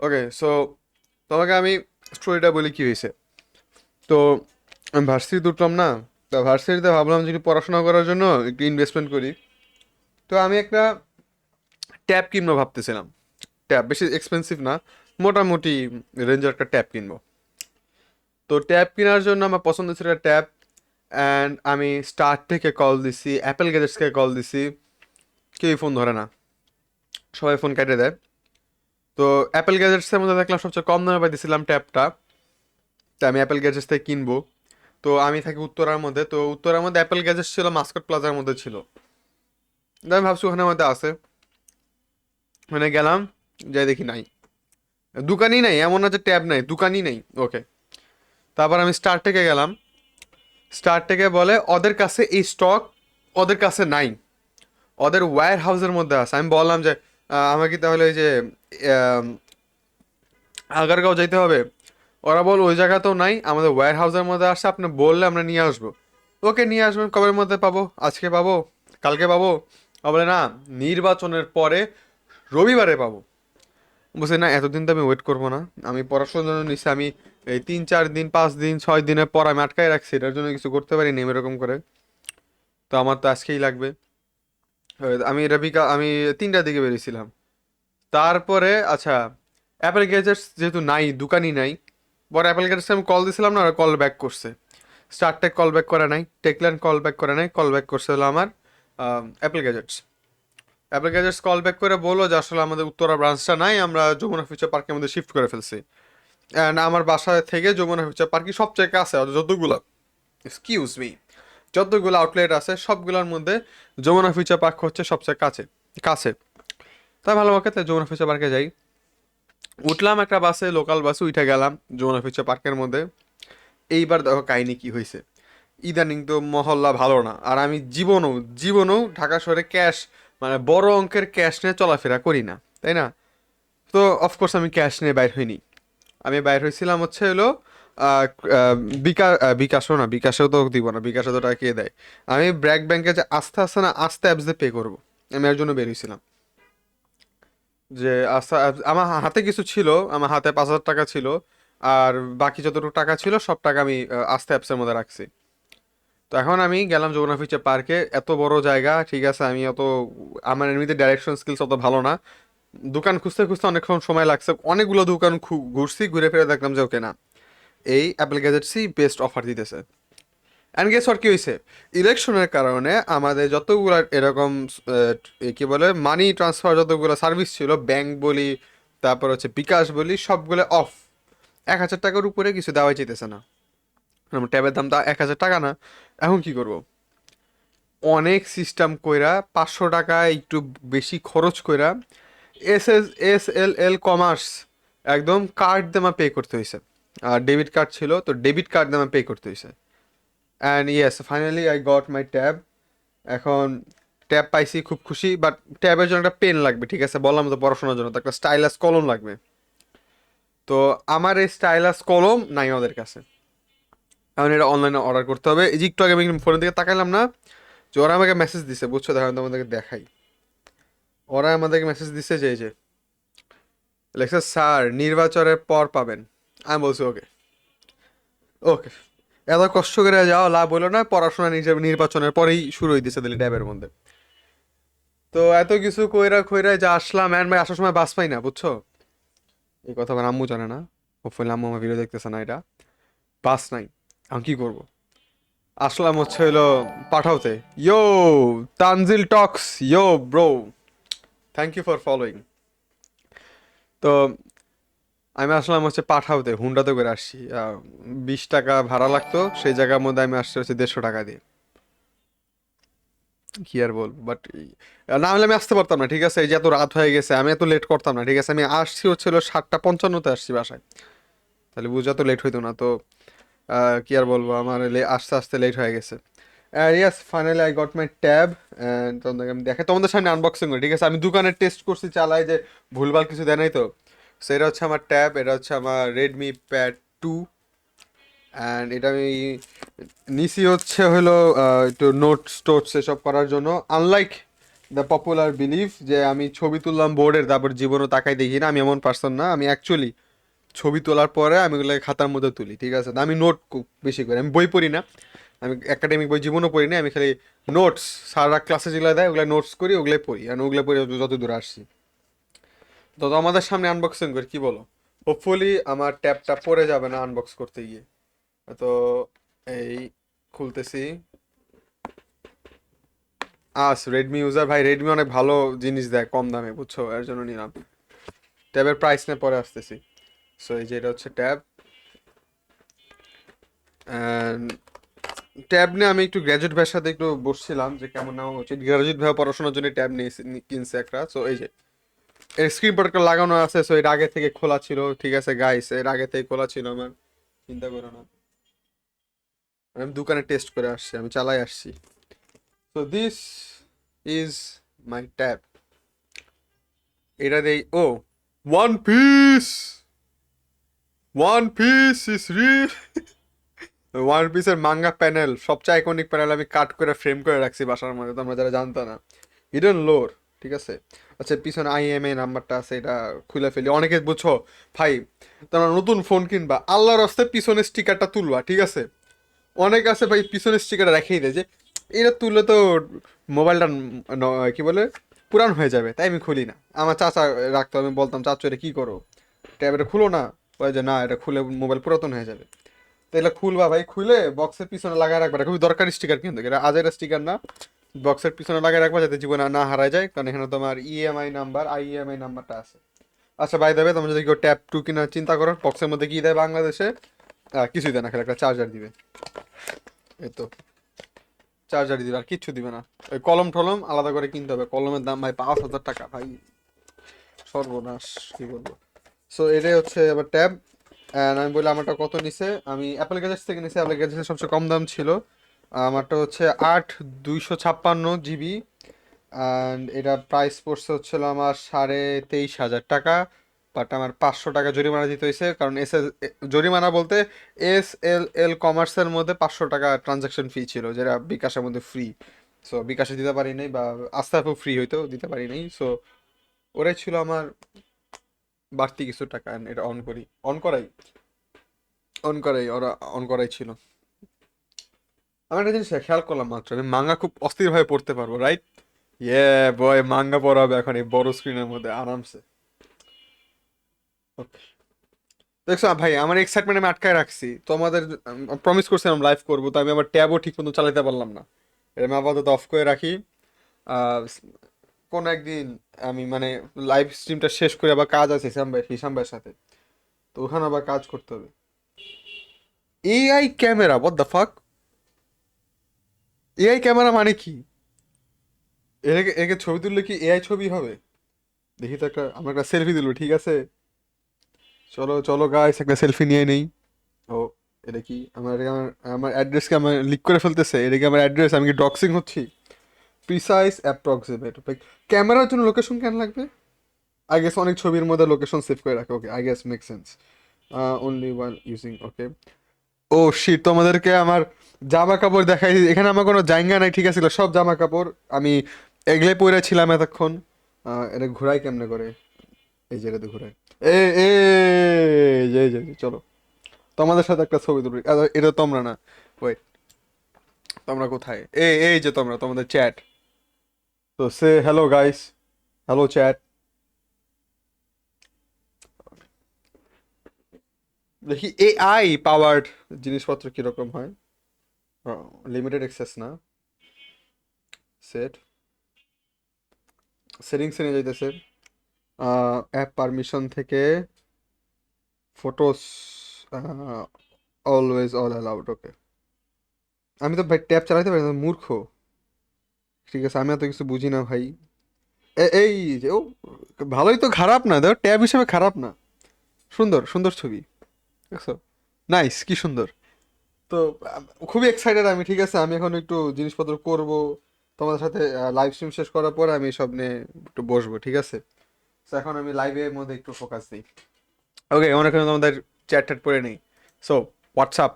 ওকে, so তোমাকে আমি স্টোরিটা বলি কি হয়েছে। তো আমি ভার্সিটিতে উঠলাম না, তা ভার্সিটিতে ভাবলাম যে একটু পড়াশোনা করার জন্য একটু ইনভেস্টমেন্ট করি। তো আমি একটা ট্যাব কিনবো ভাবতেছিলাম। ট্যাব বেশি এক্সপেন্সিভ না, মোটামুটি রেঞ্জের একটা ট্যাব কিনবো। তো ট্যাব কেনার জন্য আমার পছন্দ ছিল একটা ট্যাব। অ্যান্ড আমি স্টার থেকে কল দিছি, অ্যাপেল গ্যাজেটসকে কল দিছি, কেউই ফোন ধরে না, সবাই ফোন কেটে দেয়। তো অ্যাপেল গ্যাজেটসের মধ্যে দেখলাম সবচেয়ে কম দামে পাইতেছিলাম ট্যাবটা, তাই আমি অ্যাপেল গ্যাজেটস থেকে কিনবো। তো আমি থাকি উত্তরার মধ্যে, তো উত্তরার মধ্যে অ্যাপেল গ্যাজেটস ছিল মাস্কট প্লাজার মধ্যে ছিল। তো আমি ভাবছি ওখানের মধ্যে আছে, মানে গেলাম, যাই দেখি নাই, দোকানই নাই, এমন না যে ট্যাব নাই, দোকানই নাই। ওকে, তারপর আমি স্টার থেকে গেলাম। স্টার থেকে বলে ওদের কাছে এই স্টক ওদের কাছে নাই, ওদের ওয়্যার হাউসের মধ্যে আছে। আমি বললাম যে আমাকে কি তাহলে ওই যে আহ, আগারগাঁও যাইতে হবে? ওরা বল ওই জায়গাতেও নাই, আমাদের ওয়্যার হাউসের মধ্যে আসছে, আপনি বললে আমরা নিয়ে আসবো। ওকে, নিয়ে আসবেন কবের মধ্যে পাবো? আজকে পাবো? কালকে পাবো? ও বলে না, নির্বাচনের পরে রবিবারে পাবো। বলছে না, এতদিন তো আমি ওয়েট করবো না, আমি পড়াশোনার জন্য নিচ্ছি, আমি এই 3 4 দিন 5 দিন 6 দিনের পর আমি আটকায় রাখছি, এটার জন্য কিছু করতে পারি না এরকম করে। তো আমার তো আজকেই লাগবে। আমি রবিকা আমি 3টার দিকে বেরিয়েছিলাম। তারপরে আচ্ছা, অ্যাপেল গ্যাজেটস যেহেতু নাই, দোকানই নাই, পরে অ্যাপেল গ্যাজেটস আমি কল দিয়েছিলাম না, ওরা কল ব্যাক করছে। স্টারটেক কল ব্যাক করে নাই, টেকল্যান্ড কল ব্যাক করে নাই, কল ব্যাক করছে হলো আমার Apple gadgets. Apple gadgets call back করে বললো যে আসলে আমাদের উত্তরা ব্রাঞ্চটা নাই, আমরা যমুনা ফিউচার পার্কের মধ্যে শিফট করে ফেলছি। অ্যান্ড আমার বাসা থেকে যমুনা ফিউচার পার্কই সবচেয়ে কাছে, যতগুলো, এক্সকিউজ মি, যতগুলো আউটলেট আছে সবগুলোর মধ্যে যমুনা ফিউচার পার্ক হচ্ছে সবচেয়ে কাছে কাছে। তাই ভালো আমাকে, তাই যমুনা ফিউচার পার্কে যাই। উঠলাম একটা বাসে, লোকাল বাসে উঠে গেলাম যমুনা ফিউচার পার্কের মধ্যে। এইবার দেখো কাহিনী কি হয়েছে। ইদানিং তো মহল্লা ভালো না, আর আমি জীবনও জীবনও ঢাকা শহরে ক্যাশ, মানে বড় অঙ্কের ক্যাশ নিয়ে চলাফেরা করি না, তাই না? তো অফকোর্স আমি ক্যাশ নিয়ে বাইর হইনি। আমি বাইর হয়েছিলাম হচ্ছে হলো আহ, আহ, বিকাশও না, বিকাশেও তো দিব না, বিকাশে তো টাকা কে দেয়। আমি ব্র্যাক ব্যাংকে যে আস্থা আছে না, আস্থা অ্যাপস দিয়ে পে করবো, আমি এর জন্য বের হয়েছিলাম। যে আস্থা আমার হাতে কিছু ছিল, আমার হাতে 5,000 টাকা ছিল, আর বাকি যতটুকু টাকা ছিল সব টাকা আমি আস্থা অ্যাপসের মধ্যে রাখছি। তো এখন আমি গেলাম যমুনা ফিউচার পার্কে, এত বড় জায়গা, ঠিক আছে, আমি অত, আমার এমনিতে ডাইরেকশন স্কিলস অত ভালো না। দোকান খুঁজতে খুঁজতে অনেকক্ষণ সময় লাগছে, অনেকগুলো দোকান ঘুরছি, ঘুরে ফিরে দেখলাম যে ওকে না, এই অ্যাপেল গ্যাজেটসই বেস্ট অফার দিতেছে। অ্যান্ড গেস হোয়াট, কি হয়েছে, ইলেকশনের কারণে আমাদের যতগুলো এরকম কি বলে মানি ট্রান্সফার, যতগুলো সার্ভিস ছিল, ব্যাংক বলি, তারপর হচ্ছে বিকাশ বলি, সবগুলো অফ। 1,000 টাকার উপরে কিছু দেওয়াই যেতেছে না। আমার ট্যাবের দাম তো 1,000 টাকা না। এখন কি করব? অনেক সিস্টেম কইরা 500 টাকা একটু বেশি খরচ কইরা এস এল এল কমার্স একদম কার্ড দিয়ে আমার পে করতে হয়েছে। আর ডেবিট কার্ড ছিল, তো ডেবিট কার্ড দিয়ে আমার পে করতে হয়েছে। And yes, finally I got my tab. এখন ট্যাব পাইছি, খুব খুশি, বাট ট্যাবের জন্য একটা পেন লাগবে, ঠিক আছে, বললাম তো পড়াশোনার জন্য তো একটা স্টাইলাস কলম লাগবে। তো আমার এই স্টাইলাস কলম নাই ওদের কাছে। এখন এটা অনলাইনে অর্ডার করতে হবে। এই যে একটু আগে আমি ফোনের দিকে তাকাইলাম না, যে ওরা আমাকে মেসেজ দিছে, বুঝছো, দেখো আমি তোমাদেরকে দেখাই। ওরা আমাদেরকে মেসেজ দিছে যে এই যে লেখছে, স্যার নির্বাচনের পর পাবেন। আমি বলছি ওকে, ওকে, এত কষ্ট করে যাও লাভ হলো না, পড়াশোনা নিজের নির্বাচনের পরেই শুরু হইতেছে দিল্লি ট্যাবের মধ্যে। তো এত কিছু কইরা কইরা যা আসলাম, এন্ড ভাই আসার সময় বাস পাই না, বুঝছো। এই কথা আমার আম্মু জানে না, হোপফুলি আম্মু আমার ভিডিও দেখতেছে না এটা। বাস নাই, এখন কি করবো? আসলাম হচ্ছে হলো পাঠাওতে। Yo, Tanzil talks, yo bro, thank you for following. তো আমি আসলাম হচ্ছে পাঠাওতে, হুন্ডাতে করে আসছি। 20 টাকা ভাড়া লাগতো, সেই জায়গার মধ্যে আমি আসছি হচ্ছে 150 টাকা দিয়ে। কি আর বলবো, বাট না হলে আমি আসতে পারতাম না, ঠিক আছে, এই যে এত রাত হয়ে গেছে, আমি এত লেট করতাম না, ঠিক আছে, আমি আসছি হচ্ছিল 7:55-তে আসছি বাসায়, তাহলে বুঝা তো লেট হইতো না। তো কি আর বলবো, আমার আস্তে আস্তে লেট হয়ে গেছে। Yes, finally I got my tab. তোমাদের আমি দেখে তোমাদের সামনে আনবক্সিং করি, ঠিক আছে, আমি দোকানে টেস্ট করছি, চালাই যে ভুলভাল কিছু দেয় নাই তো। সো এটা হচ্ছে আমার ট্যাব, এটা হচ্ছে আমার রেডমি প্যাড 2। অ্যান্ড এটা আমি নিছি হচ্ছে হলো একটু নোটস টোটস এসব করার জন্য। আনলাইক দ্য পপুলার বিলিফ যে আমি ছবি তুললাম বোর্ডের, তারপর জীবনও তাকাই দেখি না, আমি এমন পার্সন না। আমি অ্যাকচুয়ালি ছবি তোলার পরে আমি ওগুলো খাতার মধ্যে তুলি, ঠিক আছে? আমি নোট বেশি করি, আমি বই পড়ি না, আমি একাডেমিক বই জীবনও পড়ি না, আমি খালি নোটস, সারা ক্লাসে যেগুলো দেয় ওগুলো নোটস করি, ওগুলোই পড়ি, আর ওগুলো পড়ে যত দূর আসছি। তো আমাদের সামনে আনবক্সিং করি, কি বলো? হোপফুলি আমার ট্যাবটা পড়ে যাবে না আনবক্স করতে গিয়ে। তো এই খুলতেছি। রেডমি ইউজার ভাই, রেডমি অনেক ভালো জিনিস দেয় কম দামে, বুঝছো, এর জন্য নিলাম। ট্যাবের প্রাইস নিয়ে পরে আসতেছি। সো এই যে এটা হচ্ছে ট্যাব। ট্যাব নিয়ে আমি একটু গ্র্যাজুয়েট ভাইয়ের সাথে একটু বসছিলাম যে কেমন নেওয়া উচিত। গ্র্যাজুয়েট ভাই পড়াশোনার জন্য ট্যাব নিয়ে কিনছে একটা। সো এই যে এর স্ক্রিন প্রোটেক্টর লাগানো আছে। সো এর আগে থেকে খোলা ছিল, ঠিক আছে গাইস, এর আগে থেকে খোলা ছিল আমার, চিন্তা করো না। আমি দোকানে টেস্ট করে আসছি, আমি চালাই আসছি। So this is my tab. এটা দেই, ও one piece, one piece is real. One পিসের মাঙ্গা প্যানেল, সবচেয়ে আইকনিক প্যানেল, আমি কাট করে ফ্রেম করে রাখছি বাসার মধ্যে, তোমরা যারা জানতো না। হিডেন লোর, ঠিক আছে। আচ্ছা পিছনে আইএমএ নাম্বারটা আছে, এটা খুলে ফেলি। অনেকে বুঝছো ভাই, তোমরা নতুন ফোন কিনবা, আল্লাহর রাস্তায় পিছনে স্টিকারটা তুলবা, ঠিক আছে? অনেক আছে ভাই পিছনে স্টিকারটা রেখেই দেয় যে এটা তুললে তো মোবাইলটা কি বলে পুরান হয়ে যাবে, তাই আমি খুলি না। আমার চাচা রাখতো, আমি বলতাম চাচু এটা কি করো, ট্যাবটা খুলো না। ওই যে না, এটা খুলে মোবাইল পুরাতন হয়ে যাবে। তাহলে খুলবা ভাই, খুলে বক্সের পিছনে লাগায় রাখবা, এটা খুবই দরকারি স্টিকার, কিন্তু এটা আজের স্টিকার না। বক্সের পিছনে লাগায় রাখবা যাতে জীবনে না হারায় যায়, কারণ এখানে তোমার ইএমআই নাম্বার, আইইএমআই নাম্বারটা আছে। আচ্ছা বাই দেবে, তুমি যদি কেউ ট্যাব টু কিনার চিন্তা করো, বক্সের মধ্যে কি দেয় বাংলাদেশে? কিছুই দেয় না, খালি একটা চার্জার দিবে, এই তো। চার্জার দিবে আর কিচ্ছু দিবে না। ওই কলম টলম আলাদা করে কিনতে হবে, কলমের দাম ভাই 5,000 টাকা ভাই, সর্বনাশ, কি বলবো। সো এটাই হচ্ছে আবার ট্যাব। অ্যান্ড আমি বলি আমারটা কত নিছে, আমি অ্যাপেল গ্যাজেটস থেকে নিছি, অ্যাপেল গ্যাজেটসের সবচেয়ে কম দাম ছিল। আমারটা হচ্ছে 8,256 জিবি। অ্যান্ড এটা প্রাইস পড়ছে হচ্ছিল আমার 23,500 টাকা। বাট আমার 500 টাকা জরিমানা দিতে হয়েছে, কারণ জরিমানা বলতে SLL কমার্সের মধ্যে 500 টাকা ট্রানজাকশন ফি ছিল, যেটা বিকাশের মধ্যে ফ্রি। সো বিকাশে দিতে পারি নাই, বা আস্তে আস্তে ফ্রি হইতো, দিতে পারি নাই। সো ওরাই ছিল আমার বাড়তি কিছু টাকা। and এটা অন করি, অন করাই ওরা, অন করাই ছিল। আমি একটা জিনিস খেয়াল করলাম মাত্র, আমি মাঙ্গা খুব অস্থিরভাবে পড়তে পারবো, রাইট? ইয়ে বয়, মাঙ্গা পড়া হবে এখন এই বড় স্ক্রিনের মধ্যে আরামসে। Okay. দেখছো ভাই, আমার এক্সাইটমেন্ট আমি আটকায় রাখছি। তোমাদের প্রমিস করছিলাম লাইভ করবো, তো আমি আমার ট্যাবও ঠিক মতো চালাতে পারলাম না। এটা আমি আপাতত অফ করে রাখি। আহ, কোন একদিন আমি মানে লাইভ স্ট্রিমটা শেষ করে আবার কাজ আছে হিসাম ভাইয়ের সাথে, তো ওখানে আবার কাজ করতে হবে। AI camera, what the fuck? AI camera মানে কি? একে একে ছবি তুললে কি এআই ছবি হবে? দেখি তো, আমরা একটা সেলফি তুলবো, ঠিক আছে? চলো চলো গাইস, একটা সেলফি নিয়ে নেই। ও, এটা কি আমার আমার অ্যাড্রেসকে আমার লিক করে ফেলতেছে, এটা কি আমার অ্যাড্রেস? আমি কি ডক্সিং হচ্ছি? প্রিসাইজ অ্যাপ্রক্সিমেট, ক্যামেরার জন্য লোকেশন কেন লাগবে? আই গেস অনেক ছবির মধ্যে লোকেশন সেভ করে রাখে, okay I guess make sense. Only one using, okay. Oh shit, তোমাদেরকে আমার জামা কাপড় দেখাই, এখানে আমার কোনো জায়গা নাই, ঠিক আছে? এগুলো সব জামা কাপড় আমি এগলে পরে ছিলাম এতক্ষণ। এটা ঘুরাই কেমনে করে? এই যে এটা ঘুরাই, এ এ চলো তোমাদের সাথে একটা ছবি তুলি। এটা তোমরা না, ওয়েট, তোমরা কোথায়? এই যে তোমরা, তোমাদের চ্যাট। তো সে হ্যালো গাইস, হ্যালো চ্যাট। দেখি এআই পাওয়ার্ড জিনিসপত্র কিরকম হয়। লিমিটেড অ্যাক্সেস না, সেট সেটিংসে নিয়ে যাইতেছে। অ্যাপ পারমিশন থেকে ফটোস, অলওয়েজ অল অ্যালাউড, ওকে। আমি তো ভাই ট্যাব চালাতে পারি না, মূর্খ। ঠিক আছে, আমি এত কিছু বুঝি না ভাই। এই যে ও, ভালোই তো, খারাপ না, দেখো ট্যাব হিসেবে খারাপ না, সুন্দর সুন্দর ছবি, দেখছো? নাইস, কি সুন্দর। তো খুবই এক্সাইটেড আমি, ঠিক আছে? আমি এখন একটু জিনিসপত্র করব, তোমাদের সাথে লাইভ স্ট্রিম শেষ করার পর আমি সব নিয়ে একটু বসবো, ঠিক আছে? তো এখন আমি লাইভের মধ্যে একটু ফোকাস দিই। ওকে, অনেকক্ষণ তোমাদের চ্যাট ট্যাট করে নেই। So WhatsApp.